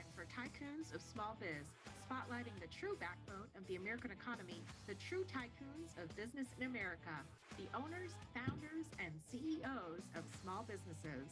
time for Tycoons of Small Biz, spotlighting the true backbone of the American economy, the true tycoons of business in America, the owners, founders, and CEOs of small businesses.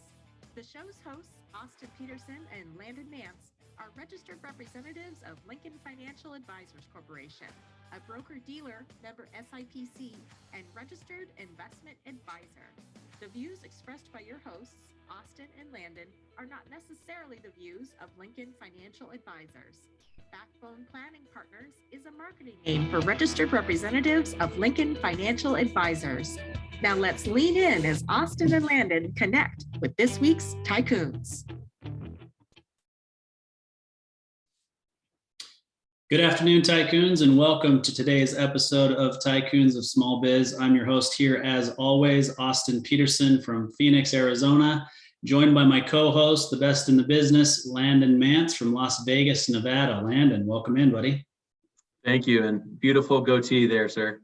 The show's hosts, Austin Peterson and Landon Mance, are registered representatives of Lincoln Financial Advisors Corporation, a broker-dealer, member SIPC, and registered investment advisor. The views expressed by your hosts, Austin and Landon, are not necessarily the views of Lincoln Financial Advisors. Backbone Planning Partners is a marketing name for registered representatives of Lincoln Financial Advisors. Now let's lean in as Austin and Landon connect with this week's Tycoons. Good afternoon, Tycoons, and welcome to today's episode of Tycoons of Small Biz. I'm your host here, as always, Austin Peterson from Phoenix, Arizona, joined by my co-host, the best in the business, Landon Mance from Las Vegas, Nevada. Landon, welcome in, buddy. Thank you, and beautiful goatee there, sir.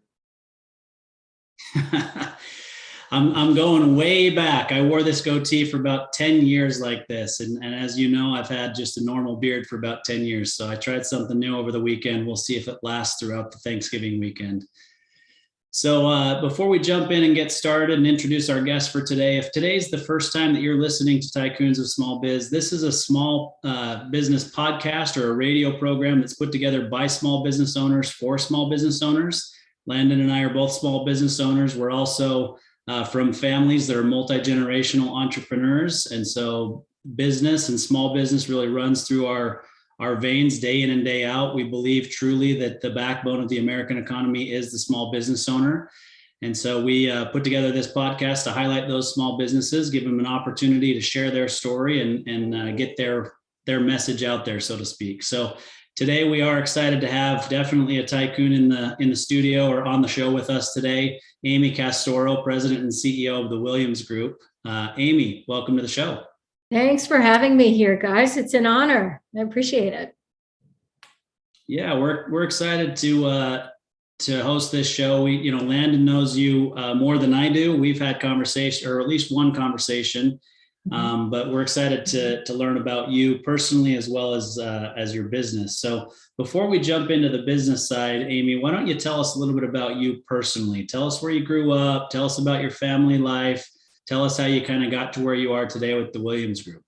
I'm going way back. I wore this goatee for about 10 years like this. And as you know, I've had just a normal beard for about 10 years. So I tried something new over the weekend. We'll see if it lasts throughout the Thanksgiving weekend. So before we jump in and get started and introduce our guest for today, if today's the first time that you're listening to Tycoons of Small Biz, this is a small business podcast or a radio program that's put together by small business owners for small business owners. Landon and I are both small business owners. We're also from families that are multi-generational entrepreneurs. And so business and small business really runs through our veins day in and day out. We believe truly that the backbone of the American economy is the small business owner. And so we put together this podcast to highlight those small businesses, give them an opportunity to share their story and get their message out there, so to speak. So today we are excited to have definitely a tycoon in the studio or on the show with us today, Amy Castoro, President and CEO of the Williams Group. Amy, welcome to the show. Thanks for having me here, guys. It's an honor. I appreciate it. Yeah, we're excited to host this show. Landon knows you more than I do. We've had conversation, or at least one conversation. But we're excited to learn about you personally as well as your business. So before we jump into the business side, Amy, why don't you tell us a little bit about you personally? Tell us where you grew up. Tell us about your family life. Tell us how you kind of got to where you are today with the Williams Group.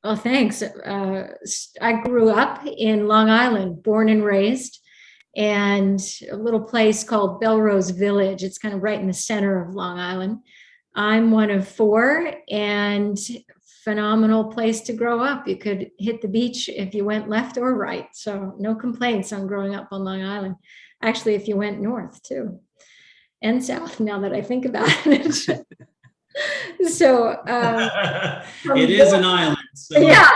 Well, thanks. I grew up in Long Island, born and raised, and a little place called Belrose Village. It's kind of right in the center of Long Island. I'm one of four, and phenomenal place to grow up. You could hit the beach if you went left or right. So no complaints on growing up on Long Island. Actually, if you went north too, and south, now that I think about it. So it is an island. So. Yeah.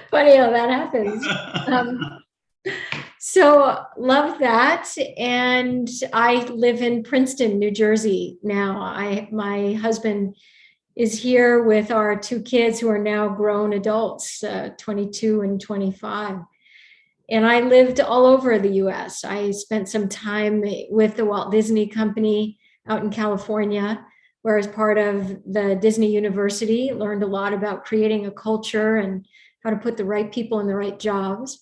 Funny how that happens. So love that. And I live in Princeton, New Jersey now. My husband is here with our two kids who are now grown adults, 22 and 25. And I lived all over the US. I spent some time with the Walt Disney Company out in California, where I was part of the Disney University, learned a lot about creating a culture and how to put the right people in the right jobs.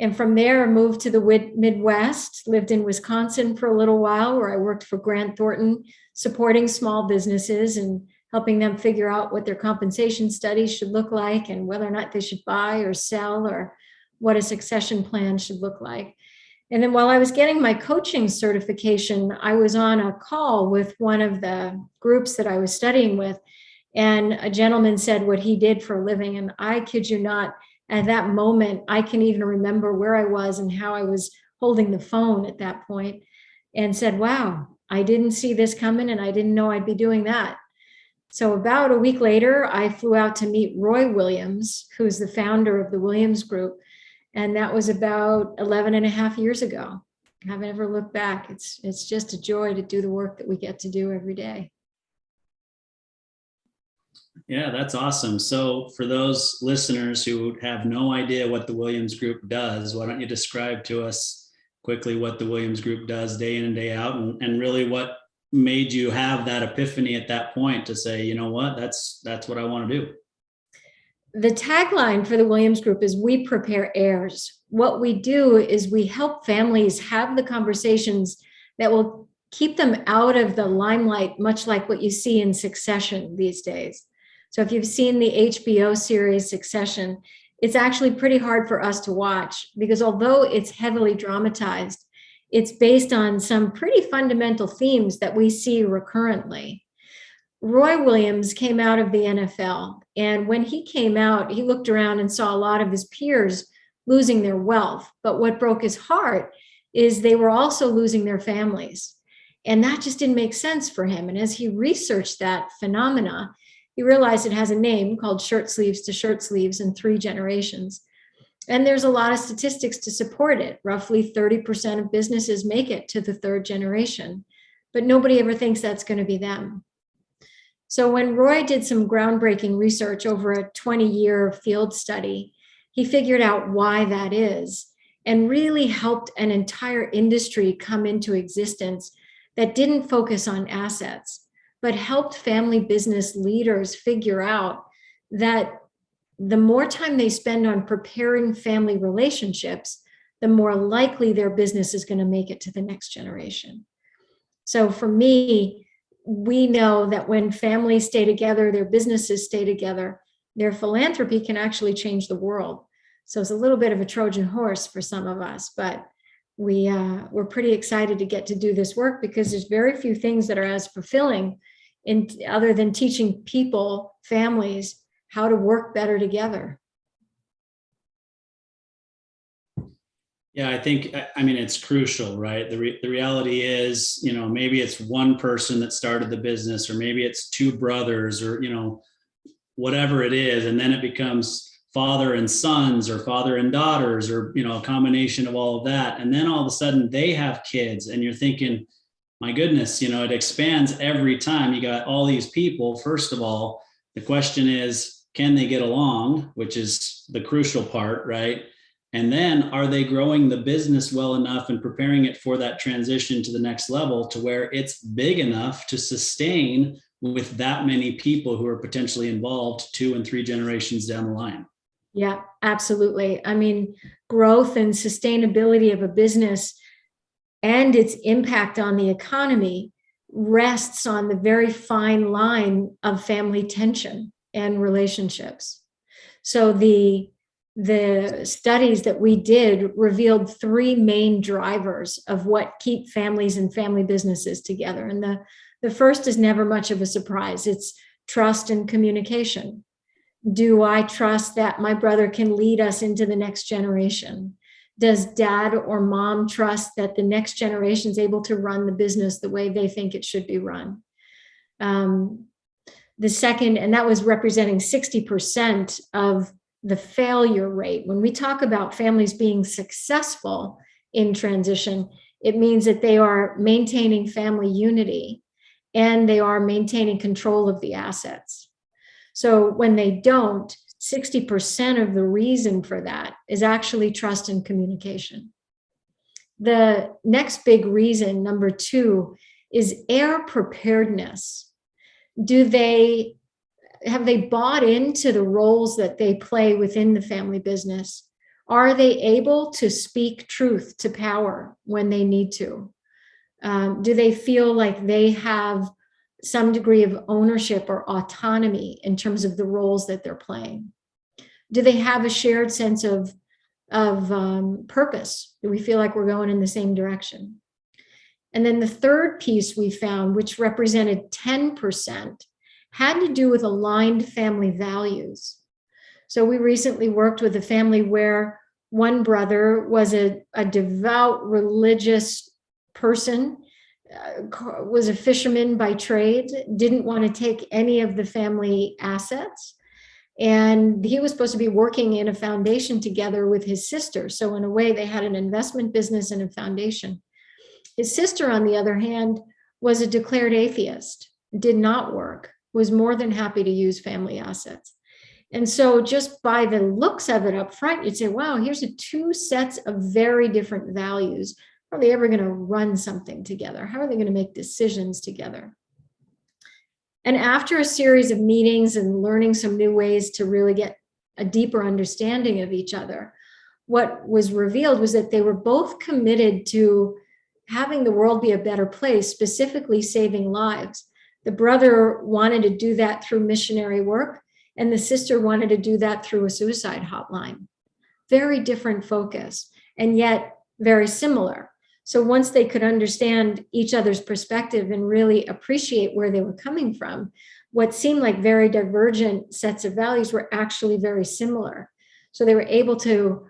And from there, I moved to the Midwest, lived in Wisconsin for a little while, where I worked for Grant Thornton, supporting small businesses and helping them figure out what their compensation studies should look like and whether or not they should buy or sell or what a succession plan should look like. And then while I was getting my coaching certification, I was on a call with one of the groups that I was studying with, and a gentleman said what he did for a living. And I kid you not, at that moment, I can even remember where I was and how I was holding the phone at that point, and said, wow, I didn't see this coming and I didn't know I'd be doing that. So about a week later, I flew out to meet Roy Williams, who's the founder of the Williams Group. And that was about 11 and a half years ago. I haven't ever looked back. It's just a joy to do the work that we get to do every day. Yeah, that's awesome. So for those listeners who have no idea what the Williams Group does, why don't you describe to us quickly what the Williams Group does day in and day out, and really what made you have that epiphany at that point to say, you know what, that's what I want to do? The tagline for the Williams Group is "We prepare heirs." What we do is we help families have the conversations that will keep them out of the limelight, much like what you see in Succession these days. So if you've seen the HBO series Succession, it's actually pretty hard for us to watch because although it's heavily dramatized, it's based on some pretty fundamental themes that we see recurrently. Roy Williams came out of the NFL, and when he came out, he looked around and saw a lot of his peers losing their wealth. But what broke his heart is they were also losing their families. And that just didn't make sense for him. And as he researched that phenomena, he realized it has a name called shirt sleeves to shirt sleeves in 3 generations. And there's a lot of statistics to support it. Roughly 30% of businesses make it to the 3rd generation, but nobody ever thinks that's going to be them. So when Roy did some groundbreaking research over a 20-year field study, he figured out why that is and really helped an entire industry come into existence that didn't focus on assets, but helped family business leaders figure out that the more time they spend on preparing family relationships, the more likely their business is going to make it to the next generation. So for me, we know that when families stay together, their businesses stay together, their philanthropy can actually change the world. So it's a little bit of a Trojan horse for some of us, but we're pretty excited to get to do this work because there's very few things that are as fulfilling other than teaching people, families, how to work better together. Yeah, I mean, it's crucial, right? The reality is, maybe it's one person that started the business, or maybe it's 2 brothers, or, whatever it is. And then it becomes father and sons, or father and daughters, or, a combination of all of that. And then all of a sudden they have kids, and you're thinking, my goodness, it expands every time. You got all these people. First of all, the question is, can they get along, which is the crucial part, right? And then are they growing the business well enough and preparing it for that transition to the next level to where it's big enough to sustain with that many people who are potentially involved 2 and 3 generations down the line? Yeah, absolutely. I mean, growth and sustainability of a business and its impact on the economy rests on the very fine line of family tension and relationships. So the studies that we did revealed 3 main drivers of what keep families and family businesses together. And the first is never much of a surprise. It's trust and communication. Do I trust that my brother can lead us into the next generation? Does dad or mom trust that the next generation is able to run the business the way they think it should be run? The second, and that was representing 60% of the failure rate. When we talk about families being successful in transition, it means that they are maintaining family unity and they are maintaining control of the assets. So when they don't, 60% of the reason for that is actually trust and communication. The next big reason, number 2, is heir preparedness. Have they bought into the roles that they play within the family business? Are they able to speak truth to power when they need to? Do they feel like they have some degree of ownership or autonomy in terms of the roles that they're playing? Do they have a shared sense of purpose? Do we feel like we're going in the same direction? And then the third piece we found, which represented 10%, had to do with aligned family values. So we recently worked with a family where one brother was a devout religious person, was a fisherman by trade, didn't want to take any of the family assets. And he was supposed to be working in a foundation together with his sister. So in a way, they had an investment business and a foundation. His sister, on the other hand, was a declared atheist, did not work, was more than happy to use family assets. And so just by the looks of it up front, you'd say, wow, here's 2 sets of very different values. How are they ever going to run something together? How are they going to make decisions together? And after a series of meetings and learning some new ways to really get a deeper understanding of each other, what was revealed was that they were both committed to having the world be a better place, specifically saving lives. The brother wanted to do that through missionary work, and the sister wanted to do that through a suicide hotline. Very different focus, and yet very similar. So once they could understand each other's perspective and really appreciate where they were coming from, what seemed like very divergent sets of values were actually very similar. So they were able to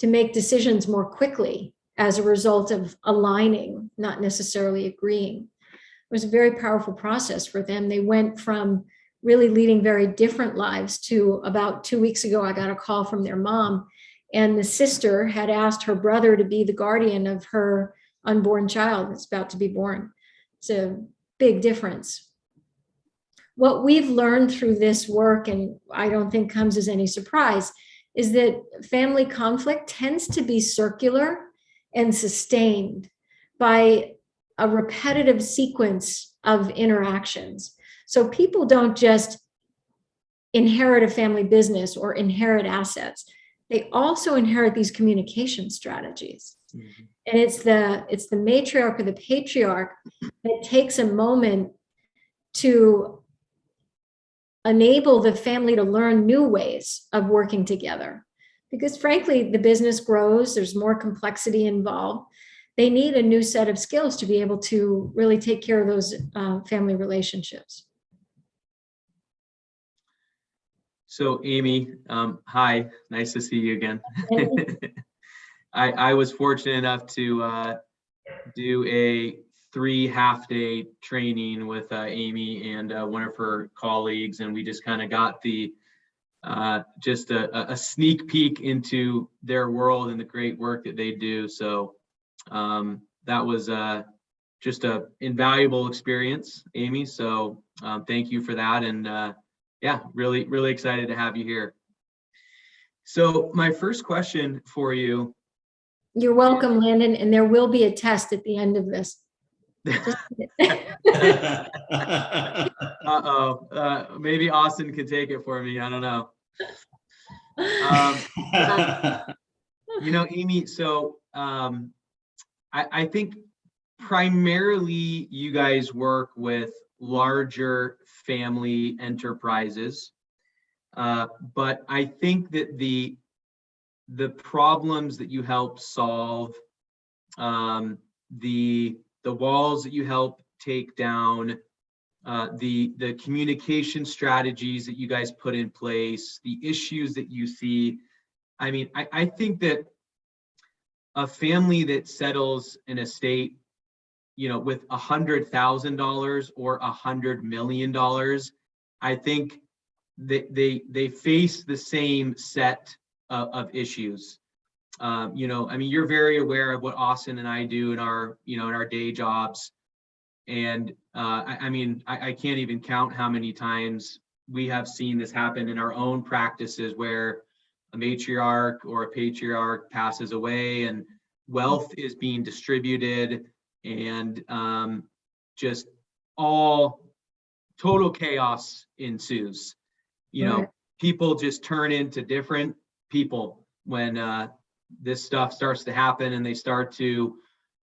make decisions more quickly as a result of aligning, not necessarily agreeing. It was a very powerful process for them. They went from really leading very different lives to about 2 weeks ago, I got a call from their mom, and the sister had asked her brother to be the guardian of her unborn child that's about to be born. It's a big difference. What we've learned through this work, and I don't think comes as any surprise, is that family conflict tends to be circular and sustained by a repetitive sequence of interactions. So people don't just inherit a family business or inherit assets. They also inherit these communication strategies. Mm-hmm. And it's the matriarch or the patriarch that takes a moment to enable the family to learn new ways of working together. Because frankly, the business grows, there's more complexity involved. They need a new set of skills to be able to really take care of those family relationships. So Amy, hi, nice to see you again. I was fortunate enough to do a 3 half-day training with Amy and one of her colleagues, and we just kind of got the just a sneak peek into their world and the great work that they do. So that was just a invaluable experience, Amy. So thank you for that, and yeah, really excited to have you here. So my first question for you. You're welcome, Landon, and there will be a test at the end of this. Maybe Austin can take it for me. I don't know. You know, Amy, so I think primarily you guys work with larger family enterprises, but I think that the problems that you help solve, the walls that you help take down, the communication strategies that you guys put in place, the issues that you see. I mean, I think that a family that settles an estate, you know, with $100,000 or $100 million, I think they face the same set of issues. You know, I mean, you're very aware of what Austin and I do in our, you know, in our day jobs. And I mean, I can't even count how many times we have seen this happen in our own practices where a matriarch or a patriarch passes away and wealth is being distributed, and just all total chaos ensues. You know, people just turn into different people when this stuff starts to happen, and they start to,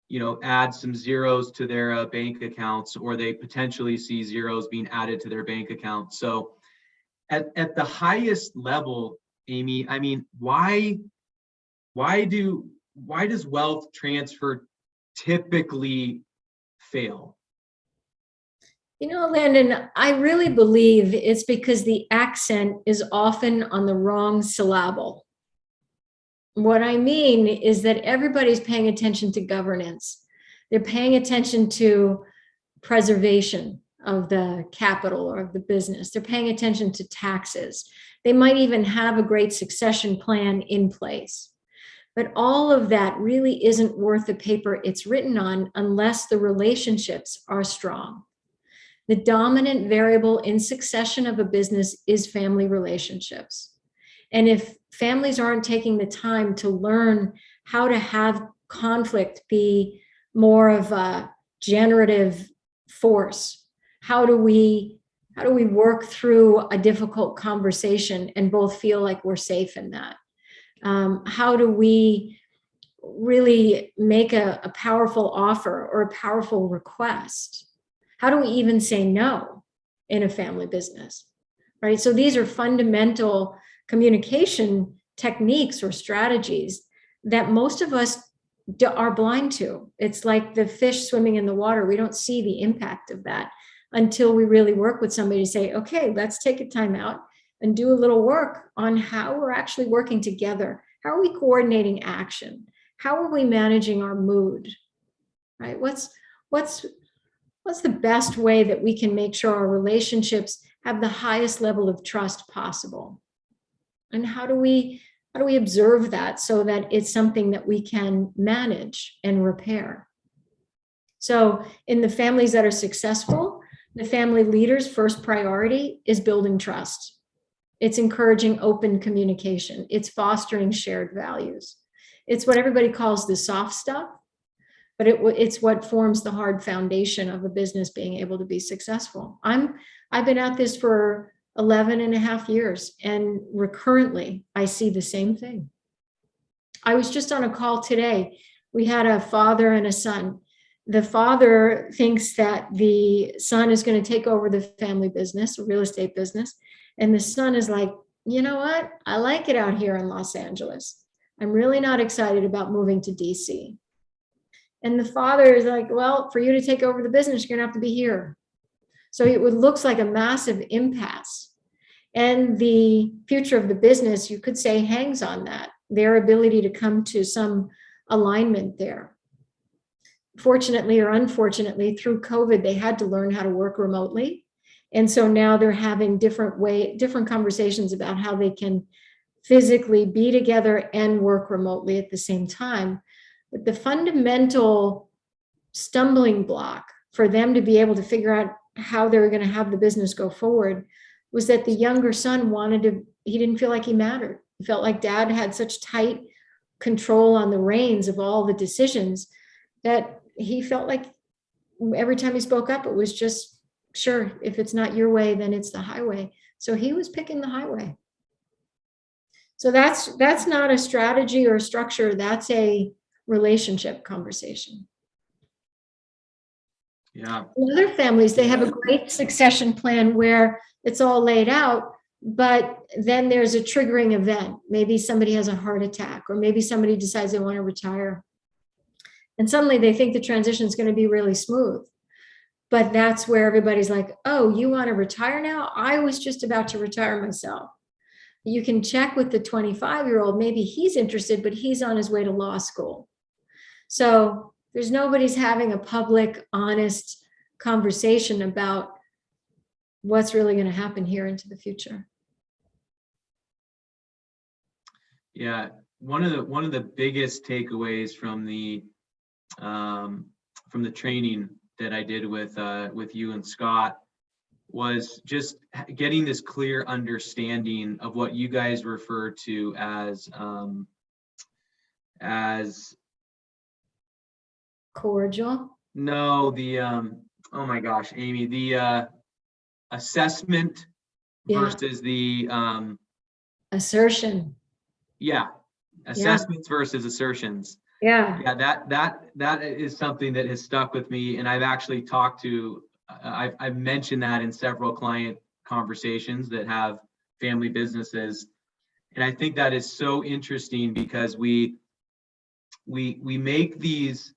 you know, add some zeros to their bank accounts, or they potentially see zeros being added to their bank accounts. So at the highest level, Amy, I mean, why does wealth transfer typically fail? You know, Landon, I really believe it's because the accent is often on the wrong syllable. What I mean is that everybody's paying attention to governance. They're paying attention to preservation of the capital or of the business. They're paying attention to taxes. They might even have a great succession plan in place. But all of that really isn't worth the paper it's written on unless the relationships are strong. The dominant variable in succession of a business is family relationships. And if families aren't taking the time to learn how to have conflict be more of a generative force, how do we How do we work through a difficult conversation and both feel like we're safe in that? How do we really make a powerful offer or a powerful request? How do we even say no in a family business, right? So these are fundamental communication techniques or strategies that most of us are blind to. It's like the fish swimming in the water. We don't see the impact of that until we really work with somebody to say, okay, let's take a time out and do a little work on how we're actually working together. How are we coordinating action? How are we managing our mood, right? What's the best way that we can make sure our relationships have the highest level of trust possible? And how do we observe that so that it's something that we can manage and repair? So in the families that are successful, the family leader's first priority is building trust. It's encouraging open communication. It's fostering shared values. It's what everybody calls the soft stuff, but it's what forms the hard foundation of a business being able to be successful. I've been at this for 11 and a half years, and recurrently I see the same thing. I was just on a call today. We had a father and a son. The father thinks that the son is going to take over the family business, a real estate business. And the son is like, you know what? I like it out here in Los Angeles. I'm really not excited about moving to DC. And the father is like, well, for you to take over the business, you're going to have to be here. So it looks like a massive impasse. And the future of the business, you could say, hangs on that, their ability to come to some alignment there. Fortunately or unfortunately, through COVID, they had to learn how to work remotely. And so now they're having different conversations about how they can physically be together and work remotely at the same time. But the fundamental stumbling block for them to be able to figure out how they were going to have the business go forward was that the younger son he didn't feel like he mattered. He felt like dad had such tight control on the reins of all the decisions that he felt like every time he spoke up, it was just, sure, if it's not your way, then it's the highway. So he was picking the highway. So that's not a strategy or a structure. That's a relationship conversation. Yeah. In other families, they have a great succession plan where it's all laid out, but then there's a triggering event. Maybe somebody has a heart attack, or maybe somebody decides they want to retire. And suddenly they think the transition is going to be really smooth. But that's where everybody's like, oh, you want to retire now? I was just about to retire myself. You can check with the 25-year-old. Maybe he's interested, but he's on his way to law school. So nobody's having a public, honest conversation about what's really going to happen here into the future. Yeah, one of the biggest takeaways from the training that I did with you and Scott was just getting this clear understanding of what you guys refer to as cordial. No, the oh my gosh, Amy, the assessment versus the assertion. Yeah, assessments versus assertions. Yeah, that is something that has stuck with me, and I've actually talked to I've mentioned that in several client conversations that have family businesses, and I think that is so interesting because we make these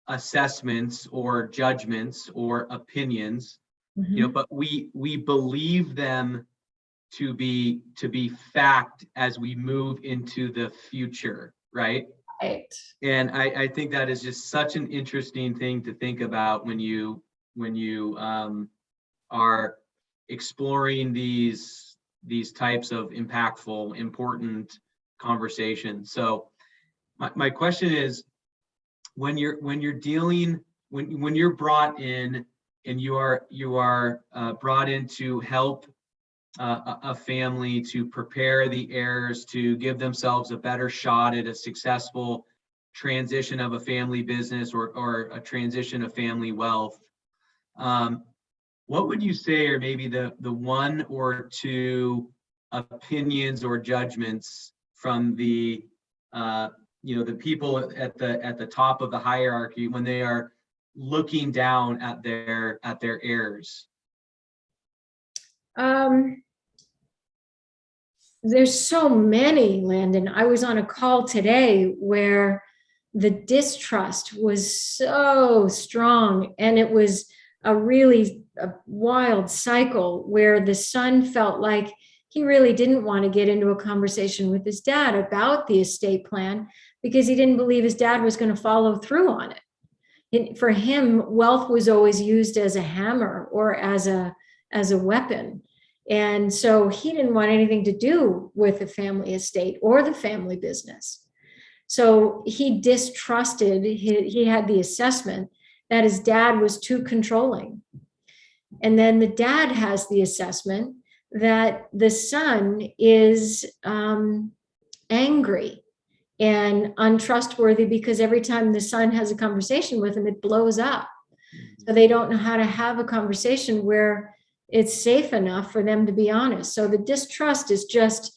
assessments or judgments or opinions, but we believe them to be fact as we move into the future, right? Right. And I think that is just such an interesting thing to think about when you are exploring these types of impactful, important conversations. So my question is, when you're brought in and you are brought in to help a family to prepare the heirs to give themselves a better shot at a successful transition of a family business or a transition of family wealth, what would you say are maybe the one or two opinions or judgments from the the people at the top of the hierarchy when they are looking down at their heirs? There's so many, Landon. I was on a call today where the distrust was so strong, and it was a wild cycle where the son felt like he really didn't want to get into a conversation with his dad about the estate plan because he didn't believe his dad was going to follow through on it. For him, wealth was always used as a hammer or as a weapon. And so he didn't want anything to do with the family estate or the family business. So he distrusted, he had the assessment that his dad was too controlling. And then the dad has the assessment that the son is angry and untrustworthy because every time the son has a conversation with him, it blows up. So they don't know how to have a conversation where it's safe enough for them to be honest. So the distrust is just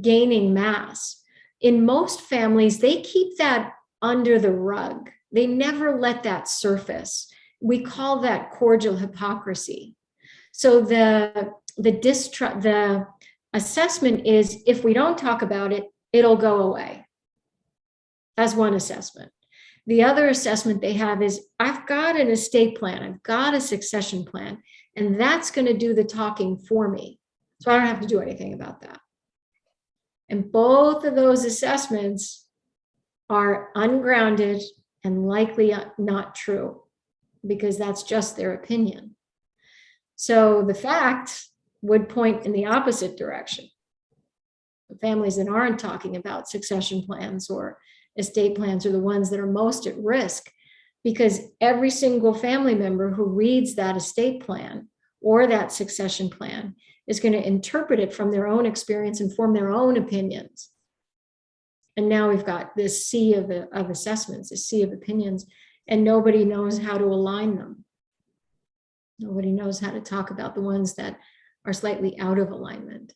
gaining mass. In most families, they keep that under the rug. They never let that surface. We call that cordial hypocrisy. So the assessment is, if we don't talk about it, it'll go away. That's one assessment. The other assessment they have is, I've got an estate plan, I've got a succession plan, and that's going to do the talking for me. So I don't have to do anything about that. And both of those assessments are ungrounded and likely not true, because that's just their opinion. So the fact would point in the opposite direction. The families that aren't talking about succession plans or estate plans are the ones that are most at risk, because every single family member who reads that estate plan or that succession plan is going to interpret it from their own experience and form their own opinions. And now we've got this sea of assessments, a sea of opinions, and nobody knows how to align them. Nobody knows how to talk about the ones that are slightly out of alignment.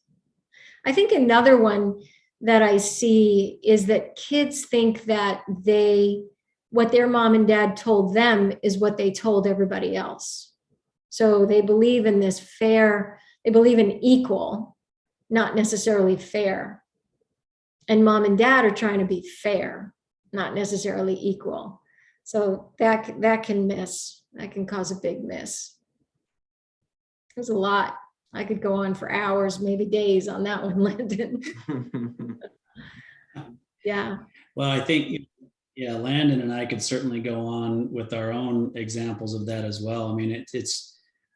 I think another one that I see is that kids think that what their mom and dad told them is what they told everybody else. So they believe in they believe in equal, not necessarily fair. And mom and dad are trying to be fair, not necessarily equal. So that can cause a big miss. There's a lot. I could go on for hours, maybe days on that one, Landon. Yeah. Well, I think, Landon and I could certainly go on with our own examples of that as well. I mean,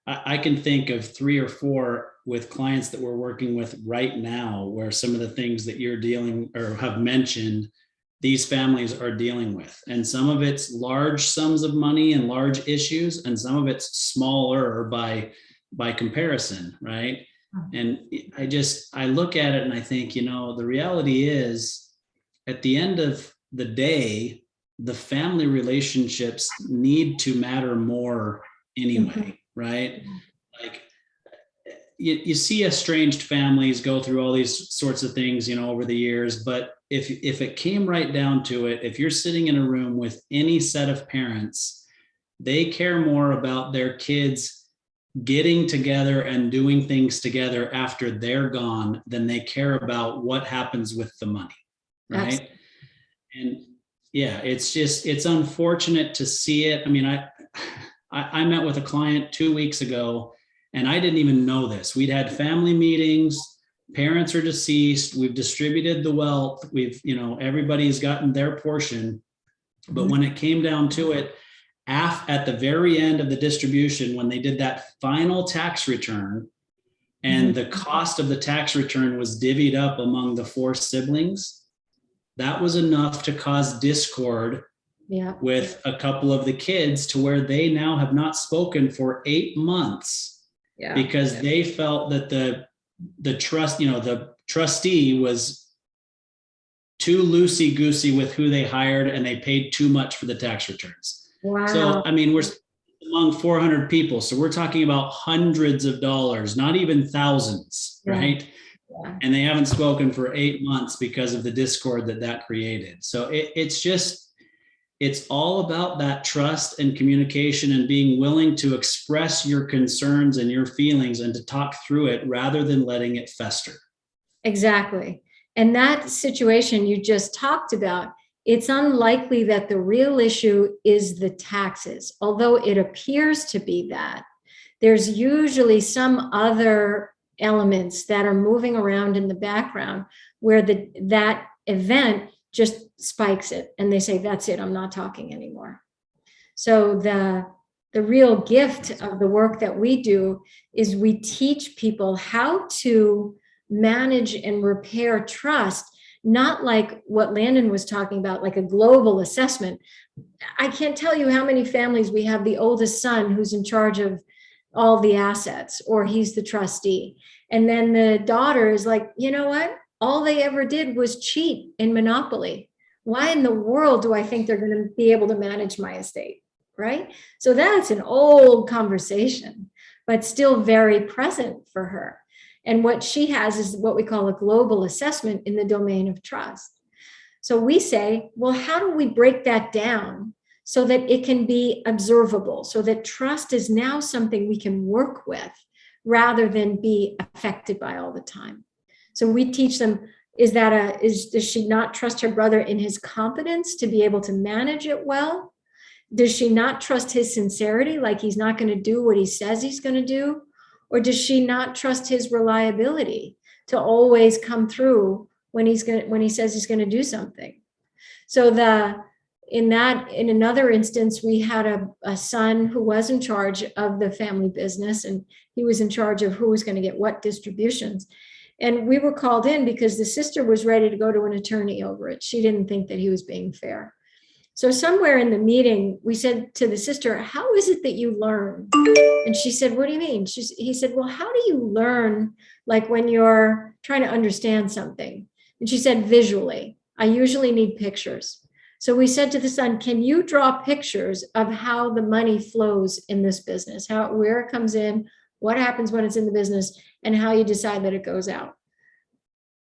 I can think of 3 or 4 with clients that we're working with right now, where some of the things that you're dealing or have mentioned, these families are dealing with. And some of it's large sums of money and large issues, and some of it's smaller by comparison, right? And I look at it and I think, the reality is, at the end of the day, the family relationships need to matter more anyway, right? Like, you see estranged families go through all these sorts of things, over the years. But if it came right down to it, if you're sitting in a room with any set of parents, they care more about their kids getting together and doing things together after they're gone than they care about what happens with the money, right? Absolutely. And it's unfortunate to see it. I mean, I met with a client 2 weeks ago, and I didn't even know this. We'd had family meetings, parents are deceased, we've distributed the wealth, everybody's gotten their portion. But when it came down to it, at the very end of the distribution, when they did that final tax return, and the cost of the tax return was divvied up among the 4 siblings, that was enough to cause discord with a couple of the kids, to where they now have not spoken for 8 months because they felt that the trustee was too loosey-goosey with who they hired, and they paid too much for the tax returns. Wow. So, I mean, we're among 400 people. So we're talking about hundreds of dollars, not even thousands, Yeah. right? Yeah. And they haven't spoken for 8 months because of the discord that created. So it's all about that trust and communication and being willing to express your concerns and your feelings and to talk through it rather than letting it fester. Exactly. And that situation you just talked about, it's unlikely that the real issue is the taxes, although it appears to be that. There's usually some other elements that are moving around in the background where that event just spikes it and they say, that's it, I'm not talking anymore. So the real gift of the work that we do is we teach people how to manage and repair trust, not like what Landon was talking about, like a global assessment. I can't tell you how many families we have the oldest son who's in charge of all the assets, or he's the trustee. And then the daughter is like, you know what? All they ever did was cheat in Monopoly. Why in the world do I think they're going to be able to manage my estate? Right? So that's an old conversation, but still very present for her. And what she has is what we call a global assessment in the domain of trust. So we say, well, how do we break that down so that it can be observable, so that trust is now something we can work with rather than be affected by all the time? So we teach them, does she not trust her brother in his competence to be able to manage it well? Does she not trust his sincerity, like he's not going to do what he says he's going to do? Or does she not trust his reliability to always come through when he says he's going to do something? So in another instance, we had a son who was in charge of the family business, and he was in charge of who was going to get what distributions. And we were called in because the sister was ready to go to an attorney over it. She didn't think that he was being fair. So somewhere in the meeting, we said to the sister, how is it that you learn? And she said, what do you mean? He said, well, how do you learn, like when you're trying to understand something? And she said, visually. I usually need pictures. So we said to the son, can you draw pictures of how the money flows in this business, where it comes in, what happens when it's in the business, and how you decide that it goes out?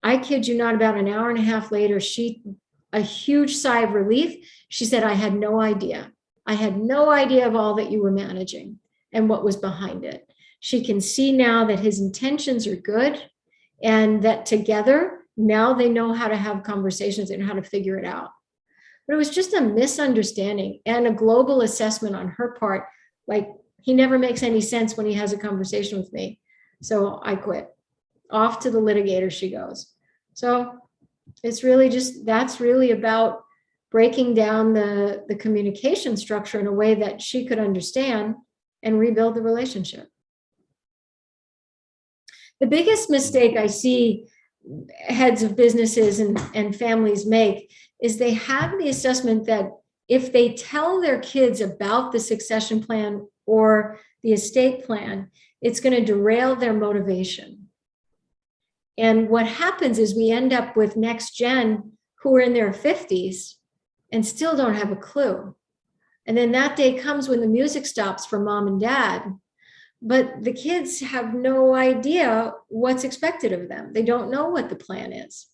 I kid you not, about an hour and a half later, a huge sigh of relief. She said, I had no idea. I had no idea of all that you were managing and what was behind it. She can see now that his intentions are good and that together, now they know how to have conversations and how to figure it out. But it was just a misunderstanding and a global assessment on her part. Like, he never makes any sense when he has a conversation with me. So I quit. Off to the litigator she goes. So it's really that's really about breaking down the communication structure in a way that she could understand and rebuild the relationship. The biggest mistake I see heads of businesses and families make is they have the assessment that if they tell their kids about the succession plan or the estate plan, it's going to derail their motivation. And what happens is we end up with next gen who are in their 50s and still don't have a clue. And then that day comes when the music stops for mom and dad, but the kids have no idea what's expected of them. They don't know what the plan is.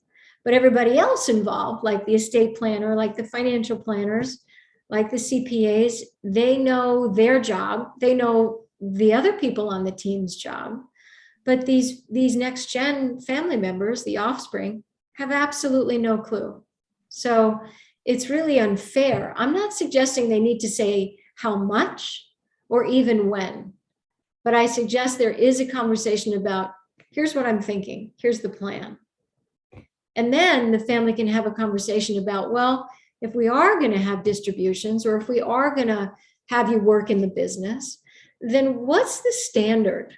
But everybody else involved, like the estate planner, like the financial planners, like the CPAs, they know their job. They know the other people on the team's job. But these next gen family members, the offspring, have absolutely no clue. So it's really unfair. I'm not suggesting they need to say how much or even when, but I suggest there is a conversation about, here's what I'm thinking, here's the plan. And then the family can have a conversation about, well, if we are going to have distributions, or if we are going to have you work in the business, then what's the standard,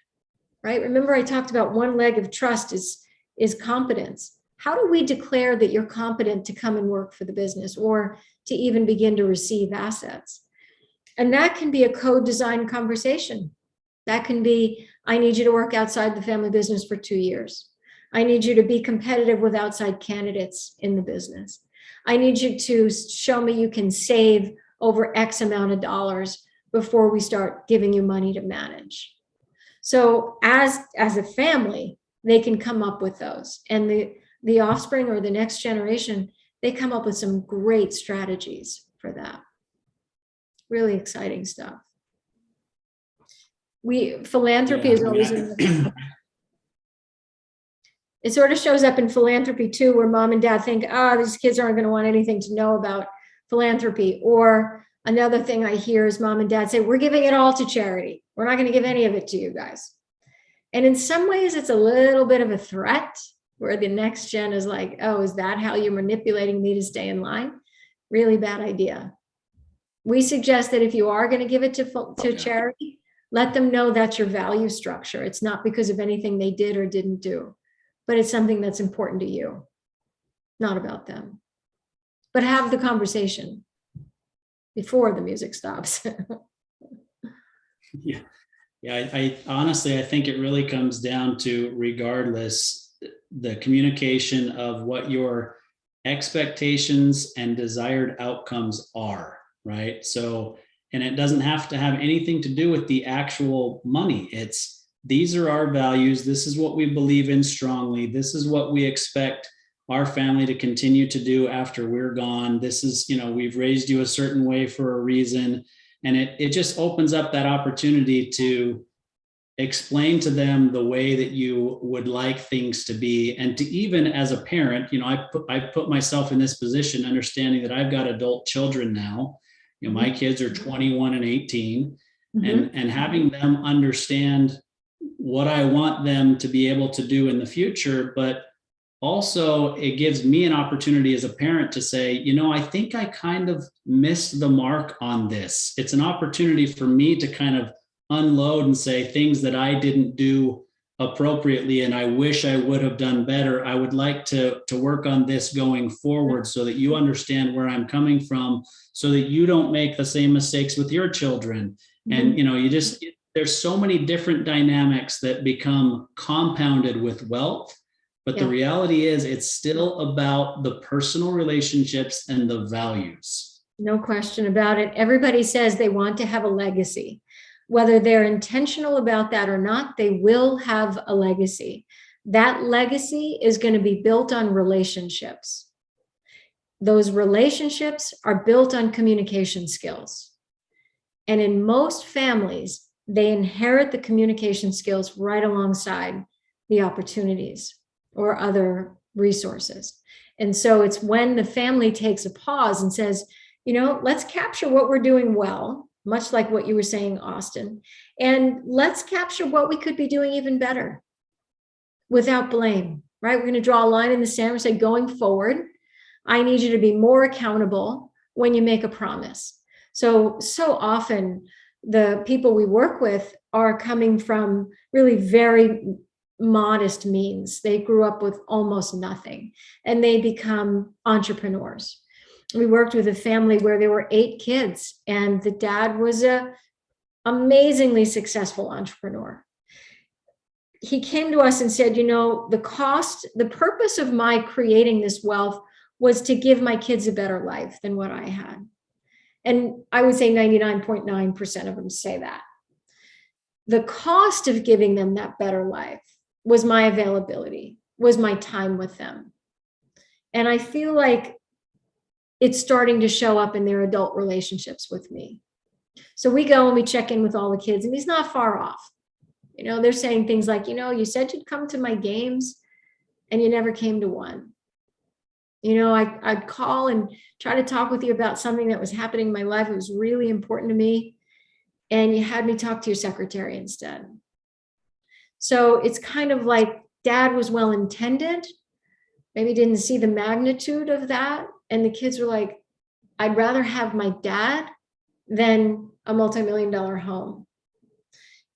right? Remember, I talked about one leg of trust is competence. How do we declare that you're competent to come and work for the business or to even begin to receive assets? And that can be a co-design conversation. That can be, I need you to work outside the family business for 2 years. I need you to be competitive with outside candidates in the business. I need you to show me you can save over X amount of dollars before we start giving you money to manage. So as a family, they can come up with those. And the offspring or the next generation, they come up with some great strategies for that. Really exciting stuff. Philanthropy is always it sort of shows up in philanthropy too, where mom and dad think, these kids aren't going to want anything to know about philanthropy. Or another thing I hear is mom and dad say, we're giving it all to charity. We're not going to give any of it to you guys. And in some ways, it's a little bit of a threat, where the next gen is like, oh, is that how you're manipulating me to stay in line? Really bad idea. We suggest that if you are going to give it to charity, let them know that's your value structure. It's not because of anything they did or didn't do, but it's something that's important to you, not about them. But have the conversation before the music stops. Yeah. I honestly, I think it really comes down to, regardless, the communication of what your expectations and desired outcomes are, right? So, and it doesn't have to have anything to do with the actual money. It's, these are our values. This is what we believe in strongly. This is what we expect our family to continue to do after we're gone. This is, we've raised you a certain way for a reason. And it just opens up that opportunity to explain to them the way that you would like things to be. And to, even as a parent, I put myself in this position, understanding that I've got adult children now. My kids are 21 and 18, and having them understand what I want them to be able to do in the future. But also, it gives me an opportunity as a parent to say, I think I kind of missed the mark on this. It's an opportunity for me to kind of unload and say things that I didn't do appropriately, and I wish I would have done better. I would like to work on this going forward, so that you understand where I'm coming from, so that you don't make the same mistakes with your children. And, there's so many different dynamics that become compounded with wealth. But the reality is, it's still about the personal relationships and the values. No question about it. Everybody says they want to have a legacy. Whether they're intentional about that or not, they will have a legacy. That legacy is going to be built on relationships. Those relationships are built on communication skills. And in most families, they inherit the communication skills right alongside the opportunities or other resources. And so it's when the family takes a pause and says, let's capture what we're doing well, much like what you were saying, Austin, and let's capture what we could be doing even better without blame, right? We're going to draw a line in the sand and say, going forward, I need you to be more accountable when you make a promise. So often the people we work with are coming from really very modest means. They grew up with almost nothing, and they become entrepreneurs. We worked with a family where there were 8 kids, and the dad was an amazingly successful entrepreneur. He came to us and said, the purpose of my creating this wealth was to give my kids a better life than what I had. And I would say 99.9% of them say that. The cost of giving them that better life was my availability, was my time with them. And I feel like it's starting to show up in their adult relationships with me. So we go and we check in with all the kids, and he's not far off. They're saying things like, you said you'd come to my games and you never came to one. I'd call and try to talk with you about something that was happening in my life. It was really important to me, and you had me talk to your secretary instead. So it's kind of like dad was well-intended, maybe didn't see the magnitude of that. And the kids were like, I'd rather have my dad than a multi-million-dollar home.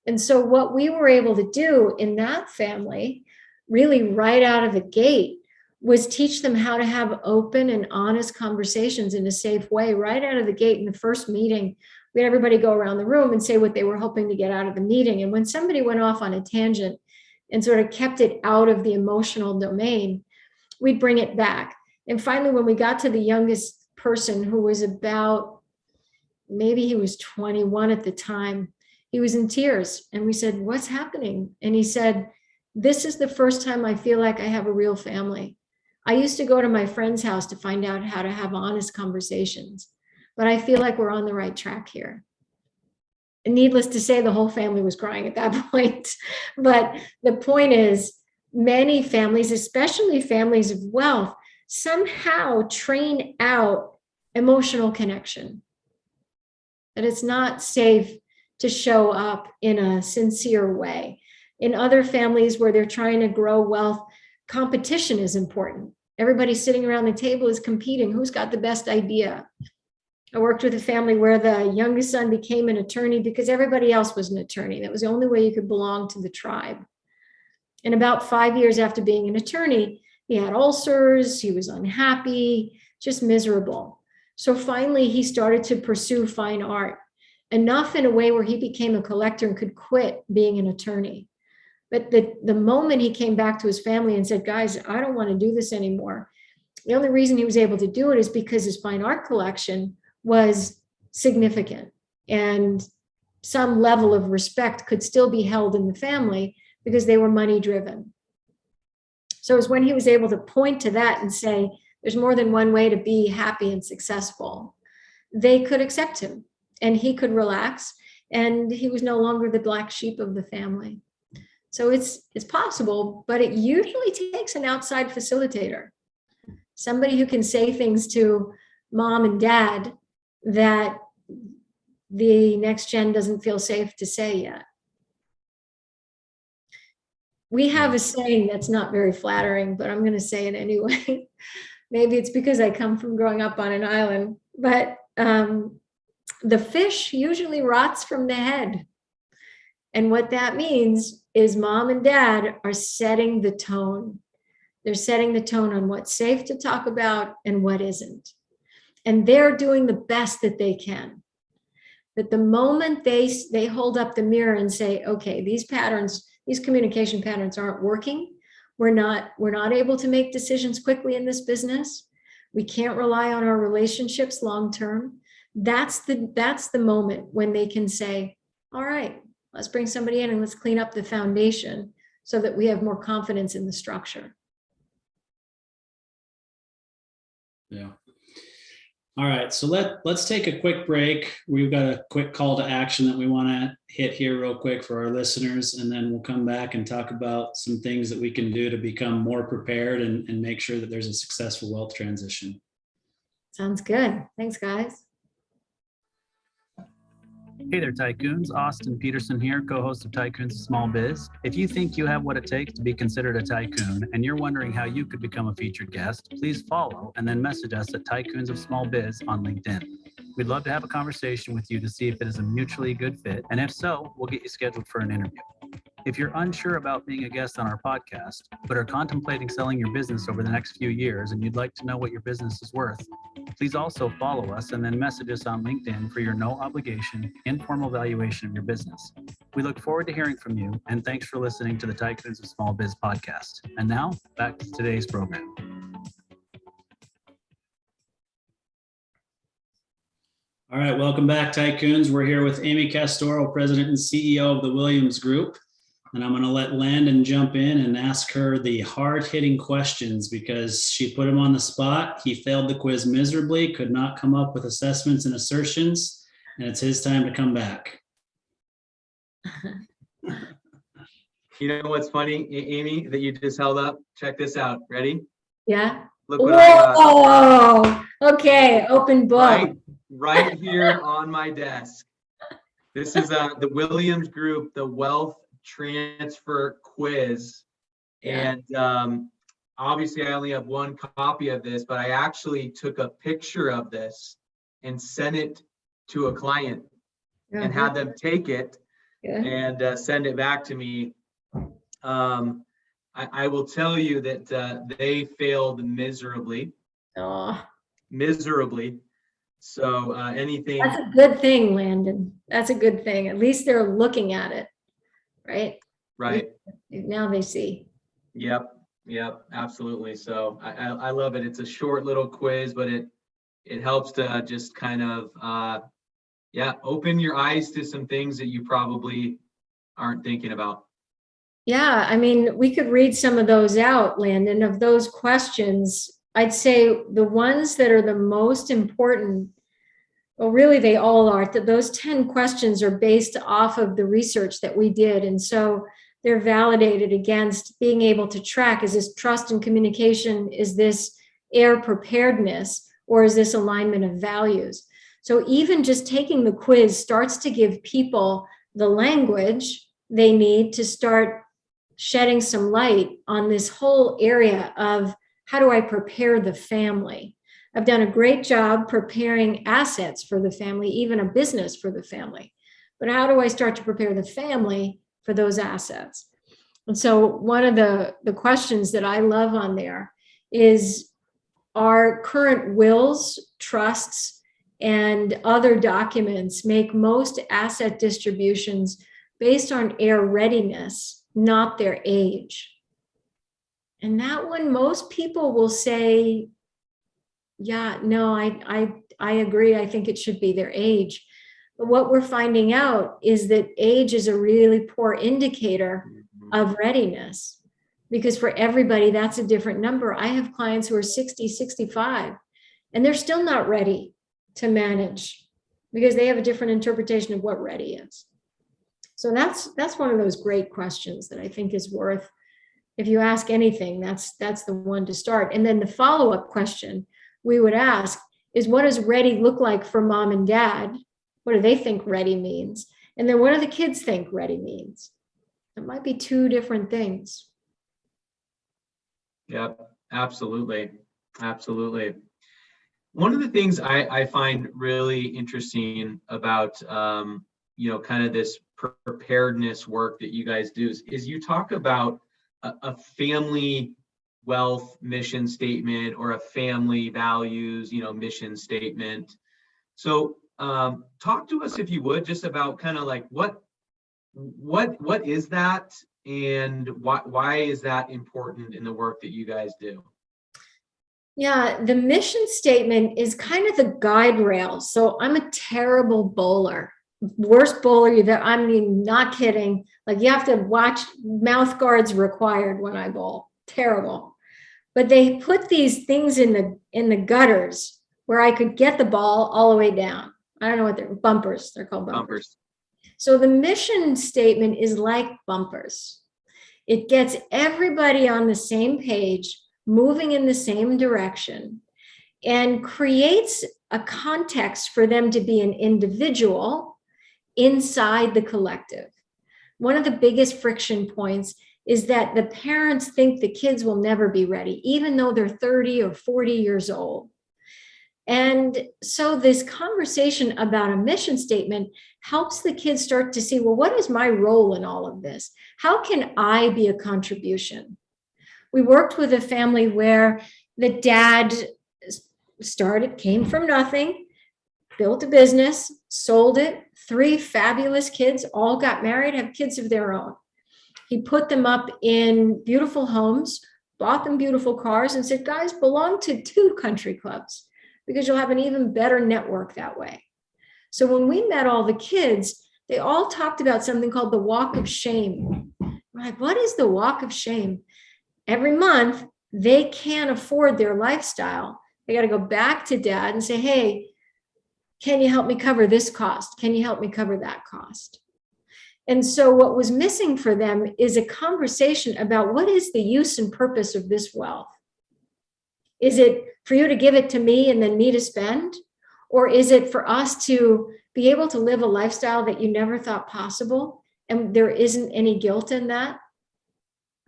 And so what we were able to do in that family, really right out of the gate, was teach them how to have open and honest conversations in a safe way right out of the gate. In the first meeting, we had everybody go around the room and say what they were hoping to get out of the meeting. And when somebody went off on a tangent and sort of kept it out of the emotional domain, we'd bring it back. And finally, when we got to the youngest person, who was about maybe he was 21 at the time. He was in tears, and we said, "What's happening?" And he said, "This is the first time I feel like I have a real family. I used to go to my friend's house to find out how to have honest conversations, but I feel like we're on the right track here." And needless to say, the whole family was crying at that point. But the point is, many families, especially families of wealth, somehow train out emotional connection. That it's not safe to show up in a sincere way. In other families where they're trying to grow wealth, competition is important. Everybody sitting around the table is competing. Who's got the best idea? I worked with a family where the youngest son became an attorney because everybody else was an attorney. That was the only way you could belong to the tribe. And about 5 years after being an attorney, he had ulcers, he was unhappy, just miserable. So finally, he started to pursue fine art, enough in a way where he became a collector and could quit being an attorney. But the moment he came back to his family and said, "Guys, I don't want to do this anymore," the only reason he was able to do it is because his fine art collection was significant, and some level of respect could still be held in the family because they were money driven. So it was when he was able to point to that and say, "There's more than one way to be happy and successful," they could accept him and he could relax, and he was no longer the black sheep of the family. So it's possible, but it usually takes an outside facilitator, somebody who can say things to mom and dad that the next gen doesn't feel safe to say yet. We have a saying that's not very flattering, but I'm going to say it anyway. Maybe it's because I come from growing up on an island, but the fish usually rots from the head. And what that means is mom and dad are setting the tone. They're setting the tone on what's safe to talk about and what isn't. And they're doing the best that they can. But the moment they hold up the mirror and say, "Okay, these patterns, these communication patterns aren't working. We're not able to make decisions quickly in this business. We can't rely on our relationships long term." That's the moment when they can say, "All right, let's bring somebody in and let's clean up the foundation so that we have more confidence in the structure." Yeah. All right, so let's take a quick break. We've got a quick call to action that we want to hit here real quick for our listeners, and then we'll come back and talk about some things that we can do to become more prepared and make sure that there's a successful wealth transition. Sounds good. Thanks, guys. Hey there, Tycoons. Austin Peterson here, co-host of Tycoons of Small Biz. If you think you have what it takes to be considered a tycoon and you're wondering how you could become a featured guest, please follow and then message us at Tycoons of Small Biz on LinkedIn. We'd love to have a conversation with you to see if it is a mutually good fit, and if so, we'll get you scheduled for an interview. If you're unsure about being a guest on our podcast, but are contemplating selling your business over the next few years and you'd like to know what your business is worth, please also follow us and then message us on LinkedIn for your no obligation, informal valuation of your business. We look forward to hearing from you, and thanks for listening to the Tycoons of Small Biz podcast. And now, back to today's program. All right, welcome back, Tycoons. We're here with Amy Castoro, President and CEO of the Williams Group. And I'm going to let Landon jump in and ask her the hard-hitting questions because she put him on the spot. He failed the quiz miserably, could not come up with assessments and assertions, and it's his time to come back. You know what's funny, Amy, that you just held up? Check this out. Ready? Yeah. Look what I got. Okay. Open book. Right here on my desk. This is the Williams Group, the Wealth Transfer Quiz. Yeah. And obviously I only have one copy of this, but I actually took a picture of this and sent it to a client and had them take it and send it back to me. I will tell you that they failed miserably. Miserably. So anything. That's a good thing, Landon. That's a good thing. At least they're looking at it, right? Right. Now they see. Yep, absolutely. So I love it. It's a short little quiz, but it helps to just kind of Yeah. Open your eyes to some things that you probably aren't thinking about. Yeah, I mean, we could read some of those out, Landon, of those questions. I'd say the ones that are the most important, well, really they all are, that those 10 questions are based off of the research that we did. And so they're validated against being able to track, is this trust and communication? Is this air preparedness? Or is this alignment of values? So even just taking the quiz starts to give people the language they need to start shedding some light on this whole area of how do I prepare the family? I've done a great job preparing assets for the family, even a business for the family. But how do I start to prepare the family for those assets? And so one of the questions that I love on there is, our current wills, trusts, and other documents make most asset distributions based on heir readiness, not their age. And that one, most people will say, yeah, no, I agree. I think it should be their age. But what we're finding out is that age is a really poor indicator of readiness, because for everybody, that's a different number. I have clients who are 60, 65, and they're still not ready to manage because they have a different interpretation of what ready is. So that's one of those great questions that I think is worth, if you ask anything, that's the one to start. And then the follow-up question we would ask is, what does ready look like for mom and dad? What do they think ready means? And then what do the kids think ready means? It might be two different things. Yep, absolutely. Absolutely. One of the things I find really interesting about, kind of this preparedness work that you guys do is you talk about a family wealth mission statement or a family values, mission statement. So talk to us, if you would, just about kind of like what is that, and why is that important in the work that you guys do? Yeah, the mission statement is kind of the guide rail. So I'm a terrible bowler, worst bowler you've ever, I mean, not kidding. Like, you have to watch, mouth guards required when I bowl. Terrible. But they put these things in the gutters where I could get the ball all the way down. I don't know what they're, bumpers. They're called bumpers. So the mission statement is like bumpers. It gets everybody on the same page, moving in the same direction, and creates a context for them to be an individual inside the collective. One of the biggest friction points is that the parents think the kids will never be ready, even though they're 30 or 40 years old. And so this conversation about a mission statement helps the kids start to see, well, what is my role in all of this? How can I be a contribution? We worked with a family where the dad came from nothing, built a business, sold it, 3 fabulous kids, all got married, have kids of their own. He put them up in beautiful homes, bought them beautiful cars, and said, guys, belong to 2 country clubs, because you'll have an even better network that way. So when we met all the kids, they all talked about something called the walk of shame. We're like, what is the walk of shame? Every month, they can't afford their lifestyle. They got to go back to dad and say, hey, can you help me cover this cost? Can you help me cover that cost? And so what was missing for them is a conversation about what is the use and purpose of this wealth. Is it for you to give it to me and then me to spend? Or is it for us to be able to live a lifestyle that you never thought possible and there isn't any guilt in that?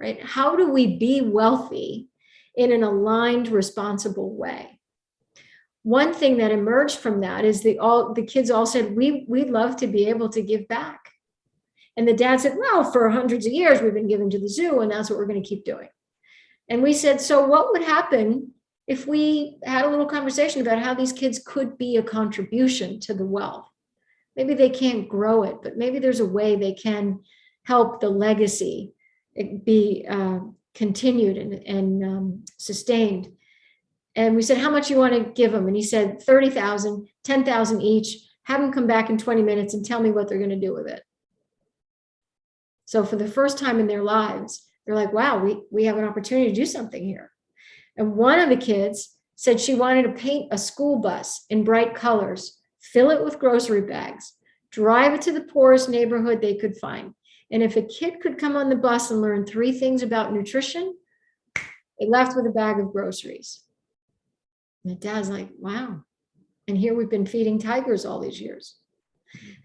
Right? How do we be wealthy in an aligned, responsible way? One thing that emerged from that is the kids all said, we'd love to be able to give back. And the dad said, well, for hundreds of years, we've been giving to the zoo, and that's what we're going to keep doing. And we said, so what would happen if we had a little conversation about how these kids could be a contribution to the wealth? Maybe they can't grow it, but maybe there's a way they can help the legacy be continued and sustained. And we said, how much you want to give them? And he said, 30,000, 10,000 each. have them come back in 20 minutes and tell me what they're going to do with it. So for the first time in their lives, they're like, wow, we have an opportunity to do something here. And one of the kids said she wanted to paint a school bus in bright colors, fill it with grocery bags, drive it to the poorest neighborhood they could find. And if a kid could come on the bus and learn 3 things about nutrition, they left with a bag of groceries. And the dad's like, wow. And here we've been feeding tigers all these years.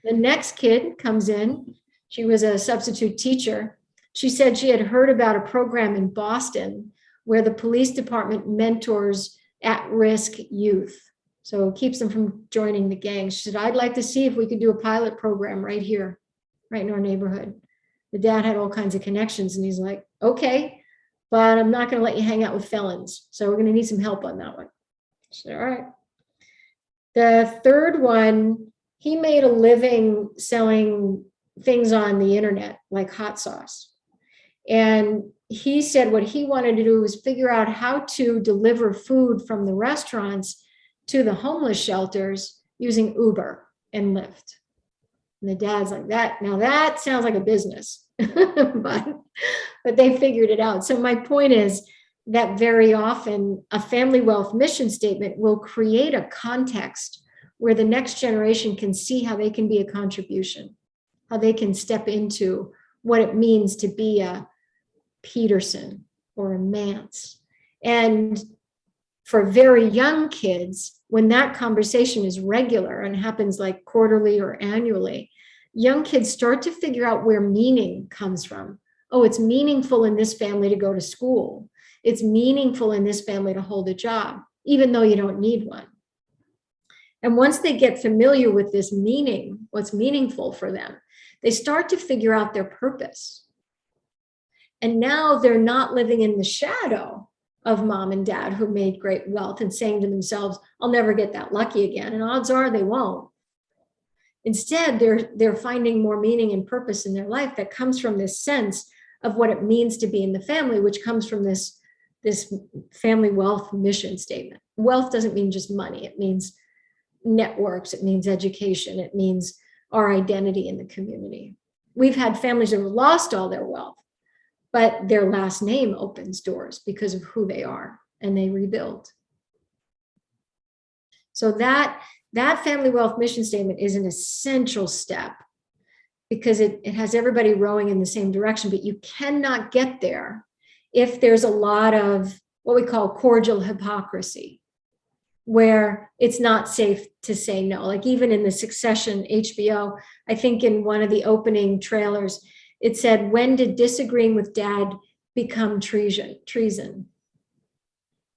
The next kid comes in. She was a substitute teacher. She said she had heard about a program in Boston where the police department mentors at-risk youth. So it keeps them from joining the gang. She said, I'd like to see if we could do a pilot program right here, right in our neighborhood. The dad had all kinds of connections, and he's like, okay, but I'm not going to let you hang out with felons. So we're going to need some help on that one. She said, all right. The third one, he made a living selling things on the internet, like hot sauce. And he said what he wanted to do was figure out how to deliver food from the restaurants to the homeless shelters using Uber and Lyft. And the dad's like, that, now that sounds like a business, but they figured it out. So my point is that very often a family wealth mission statement will create a context where the next generation can see how they can be a contribution, how they can step into what it means to be a Peterson or a Mance. And for very young kids, when that conversation is regular and happens like quarterly or annually, young kids start to figure out where meaning comes from. Oh, it's meaningful in this family to go to school. It's meaningful in this family to hold a job, even though you don't need one. And once they get familiar with this meaning, what's meaningful for them, they start to figure out their purpose. And now they're not living in the shadow of mom and dad who made great wealth and saying to themselves, I'll never get that lucky again. And odds are they won't. Instead, they're finding more meaning and purpose in their life that comes from this sense of what it means to be in the family, which comes from this family wealth mission statement. Wealth doesn't mean just money. It means networks. It means education. It means our identity in the community. We've had families that have lost all their wealth, but their last name opens doors because of who they are, and they rebuild. So that family wealth mission statement is an essential step because it has everybody rowing in the same direction, but you cannot get there if there's a lot of what we call cordial hypocrisy, where it's not safe to say no. Like even in the Succession HBO, I think in one of the opening trailers, it said, when did disagreeing with dad become treason?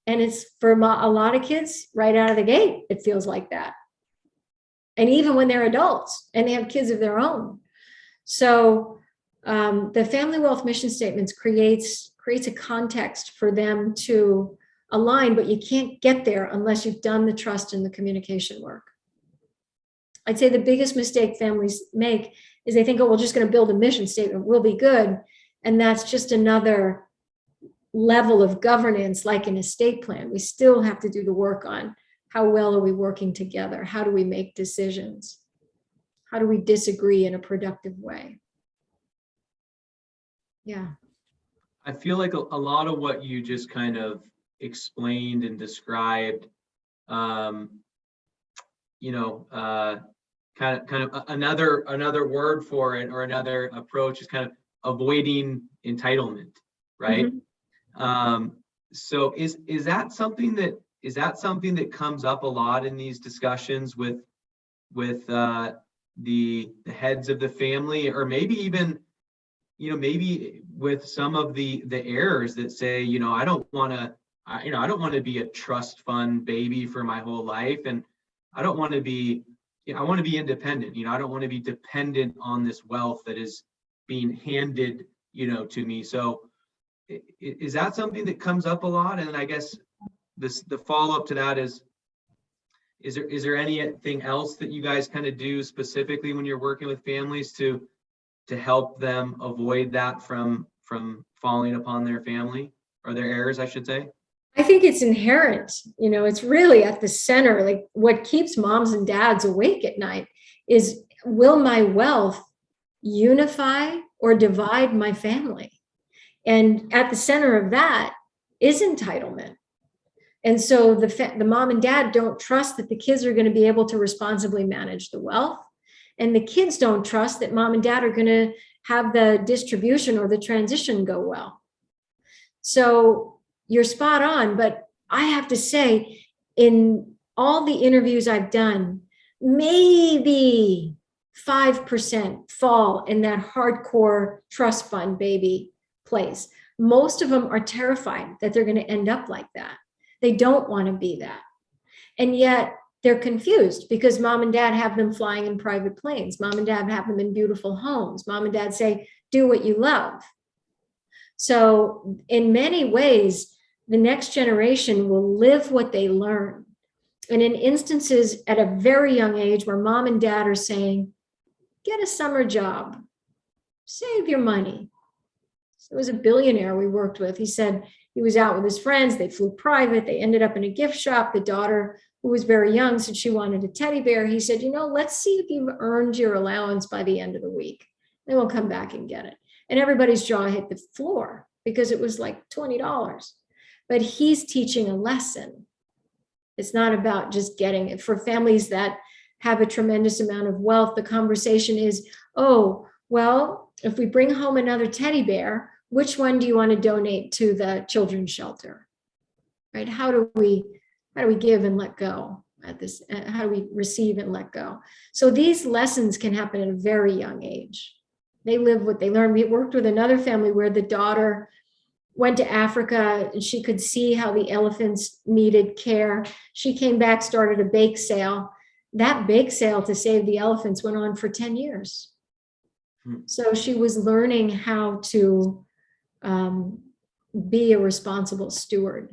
And it's for a lot of kids right out of the gate, it feels like that. And even when they're adults and they have kids of their own. So the family wealth mission statements creates a context for them to align, but you can't get there unless you've done the trust and the communication work. I'd say the biggest mistake families make is they think, oh, we're just going to build a mission statement, we'll be good. And that's just another level of governance, like an estate plan. We still have to do the work on how well are we working together? How do we make decisions? How do we disagree in a productive way? Yeah. I feel like a lot of what you just kind of explained and described, kind of another word for it or another approach is kind of avoiding entitlement, right? Mm-hmm. So is that something that comes up a lot in these discussions with the heads of the family, or maybe even maybe with some of the heirs that say, I don't want to be a trust fund baby for my whole life, and I don't want to be, I want to be independent. I don't want to be dependent on this wealth that is being handed, to me. So is that something that comes up a lot? And I guess the follow-up to that is there anything else that you guys kind of do specifically when you're working with families to help them avoid that from falling upon their family or their heirs, I should say? I think it's inherent. It's really at the center, like what keeps moms and dads awake at night is, will my wealth unify or divide my family? And at the center of that is entitlement. And so the mom and dad don't trust that the kids are going to be able to responsibly manage the wealth. And the kids don't trust that mom and dad are going to have the distribution or the transition go well. So you're spot on. But I have to say, in all the interviews I've done, maybe 5% fall in that hardcore trust fund baby place. Most of them are terrified that they're going to end up like that. They don't want to be that. And yet they're confused because mom and dad have them flying in private planes. Mom and dad have them in beautiful homes. Mom and dad say, do what you love. So in many ways, the next generation will live what they learn. And in instances at a very young age where mom and dad are saying, get a summer job, save your money. There was a billionaire we worked with. He said he was out with his friends. They flew private. They ended up in a gift shop. The daughter, who was very young, said she wanted a teddy bear. He said, let's see if you've earned your allowance by the end of the week. Then we'll come back and get it. And everybody's jaw hit the floor because it was like $20. But he's teaching a lesson. It's not about just getting it. For families that have a tremendous amount of wealth, the conversation is, oh, well, if we bring home another teddy bear, which one do you want to donate to the children's shelter? Right? How do we give and let go at this? How do we receive and let go? So these lessons can happen at a very young age. They live what they learn. We worked with another family where the daughter went to Africa and she could see how the elephants needed care. She came back, started a bake sale. That bake sale to save the elephants went on for 10 years. So she was learning how to be a responsible steward.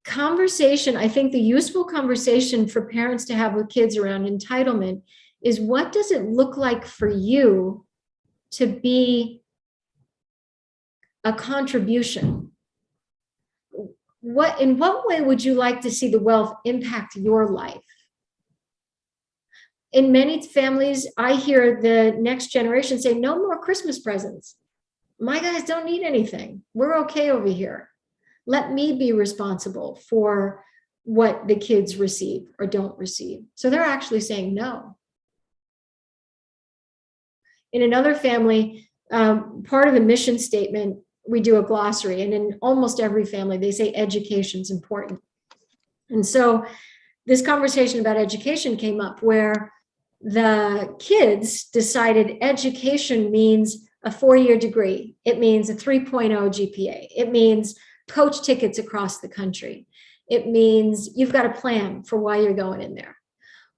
Conversation, I think the useful conversation for parents to have with kids around entitlement is, what does it look like for you to be a contribution? In what way would you like to see the wealth impact your life? In many families, I hear the next generation say, no more Christmas presents. My guys don't need anything. We're okay over here. Let me be responsible for what the kids receive or don't receive. So they're actually saying no. In another family, part of the mission statement, we do a glossary. And in almost every family, they say education is important. And so this conversation about education came up where the kids decided education means a 4-year degree. It means a 3.0 GPA. It means coach tickets across the country. It means you've got a plan for why you're going in there.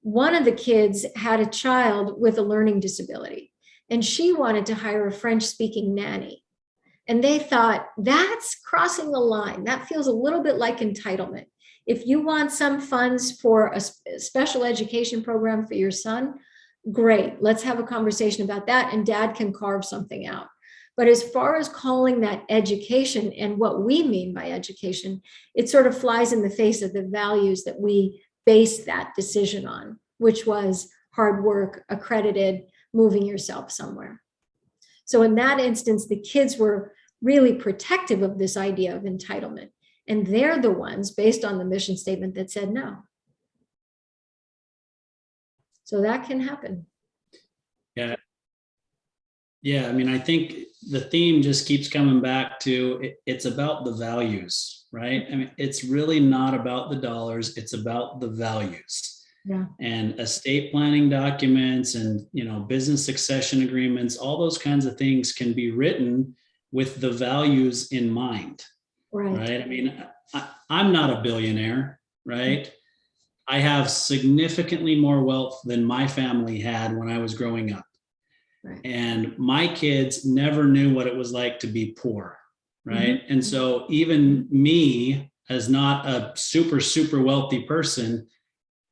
One of the kids had a child with a learning disability, and she wanted to hire a French-speaking nanny. And they thought, that's crossing the line. That feels a little bit like entitlement. If you want some funds for a special education program for your son, great. Let's have a conversation about that, and dad can carve something out. But as far as calling that education and what we mean by education, it sort of flies in the face of the values that we based that decision on, which was hard work, accredited, moving yourself somewhere. So in that instance, the kids were really protective of this idea of entitlement. And they're the ones, based on the mission statement, that said no. So that can happen. Yeah. I mean, I think the theme just keeps coming back to it's about the values, right? I mean, it's really not about the dollars. It's about the values. Yeah. And estate planning documents and, business succession agreements, all those kinds of things can be written with the values in mind. Right. I mean, I'm not a billionaire, right? I have significantly more wealth than my family had when I was growing up. Right. And my kids never knew what it was like to be poor. Right. Mm-hmm. And so even me, as not a super, super wealthy person,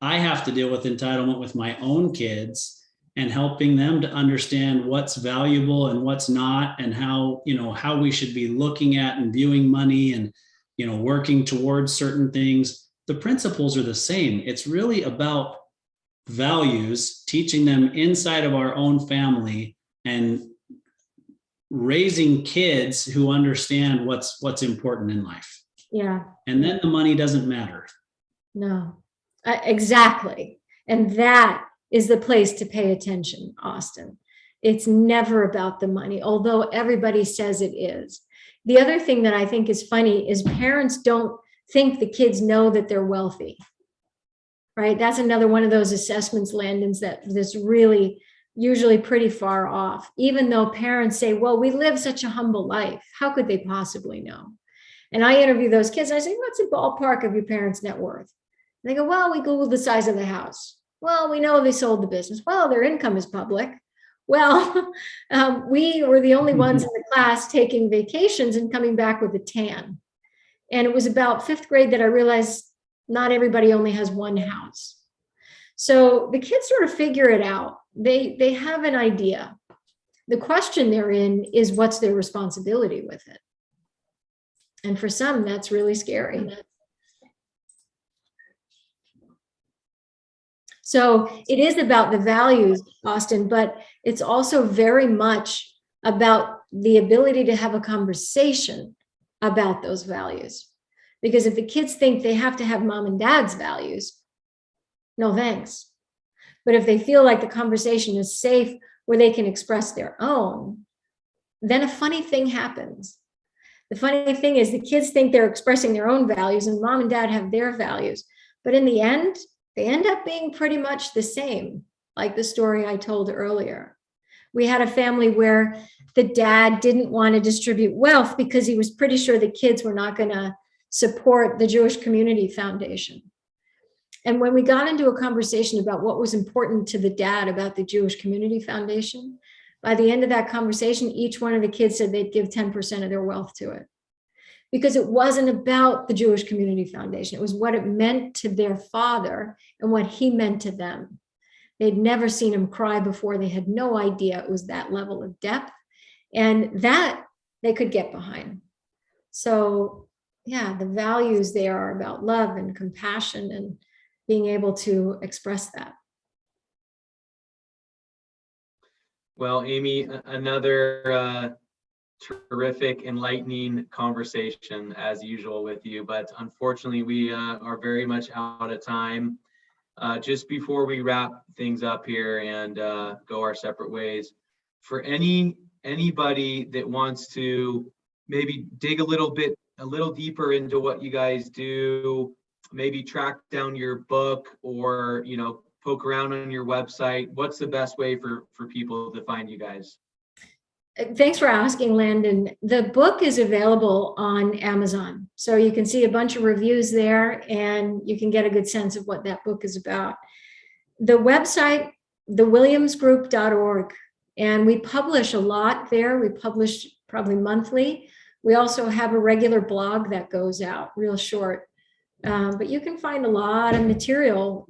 I have to deal with entitlement with my own kids and helping them to understand what's valuable and what's not, and how we should be looking at and viewing money and, working towards certain things. the principles are the same. It's really about values, teaching them inside of our own family and raising kids who understand what's important in life. Yeah. And then the money doesn't matter. No, exactly. And that is the place to pay attention, Austin. It's never about the money, although everybody says it is. The other thing that I think is funny is parents don't think the kids know that they're wealthy, right? That's another one of those assessments, Landon's, that's really usually pretty far off, even though parents say, well, we live such a humble life. How could they possibly know? And I interview those kids. I say, what's the ballpark of your parents' net worth? And they go, well, we Googled the size of the house. Well, we know they sold the business. Well, their income is public. Well, we were the only ones in the class taking vacations and coming back with a tan. And it was about fifth grade that I realized not everybody only has one house. So the kids sort of figure it out. They have an idea. The question they're in is, what's their responsibility with it? And for some, that's really scary. So it is about the values, Austin, but it's also very much about the ability to have a conversation about those values. Because if the kids think they have to have mom and dad's values, no thanks. But if they feel like the conversation is safe where they can express their own, then a funny thing happens. The funny thing is the kids think they're expressing their own values and mom and dad have their values. But in the end, they end up being pretty much the same, like the story I told earlier. We had a family where the dad didn't want to distribute wealth because he was pretty sure the kids were not going to support the Jewish Community Foundation. And when we got into a conversation about what was important to the dad about the Jewish Community Foundation, by the end of that conversation, each one of the kids said they'd give 10% of their wealth to it. Because it wasn't about the Jewish Community Foundation. It was what it meant to their father and what he meant to them. They'd never seen him cry before. They had no idea it was that level of depth. And that they could get behind. So yeah, the values there are about love and compassion and being able to express that. Well, Amy, another terrific, enlightening conversation as usual with you, but unfortunately we are very much out of time. Just before we wrap things up here and go our separate ways, for anybody that wants to maybe dig a little deeper into what you guys do, maybe track down your book or poke around on your website, what's the best way for people to find you guys? Thanks for asking, Landon. The book is available on Amazon. So you can see a bunch of reviews there and you can get a good sense of what that book is about. The website, thewilliamsgroup.org, and we publish a lot there. We publish probably monthly. We also have a regular blog that goes out real short. But you can find a lot of material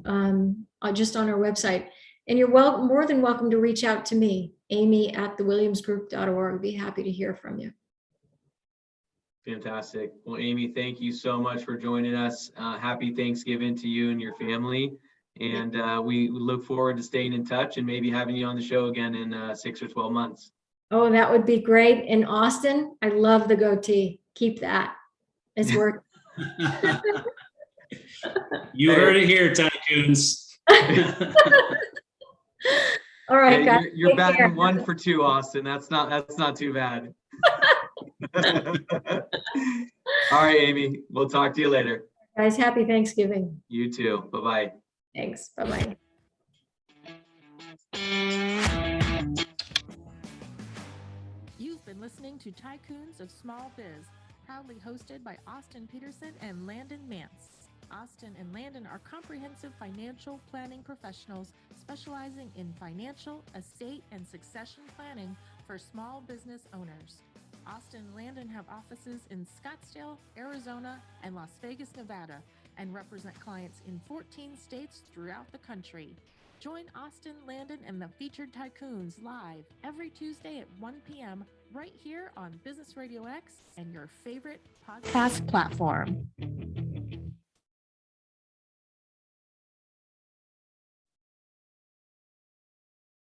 just on our website. And you're more than welcome to reach out to me, amy@thewilliamsgroup.org. I'd be happy to hear from you. Fantastic. Well, Amy, thank you so much for joining us. Happy Thanksgiving to you and your family. And we look forward to staying in touch and maybe having you on the show again in 6 or 12 months. Oh, that would be great. And Austin, I love the goatee. Keep that. It's working. You heard it here, Tycoons. All right, yeah, guys. You're batting 1 for 2, Austin. That's not too bad. All right, Amy. We'll talk to you later. Guys, happy Thanksgiving. You too. Bye-bye. Thanks. Bye-bye. You've been listening to Tycoons of Small Biz, proudly hosted by Austin Peterson and Landon Mance. Austin and Landon are comprehensive financial planning professionals specializing in financial, estate, and succession planning for small business owners. Austin and Landon have offices in Scottsdale, Arizona, and Las Vegas, Nevada, and represent clients in 14 states throughout the country. Join Austin, Landon, and the featured Tycoons live every Tuesday at 1 p.m. right here on Business Radio X and your favorite podcast platform.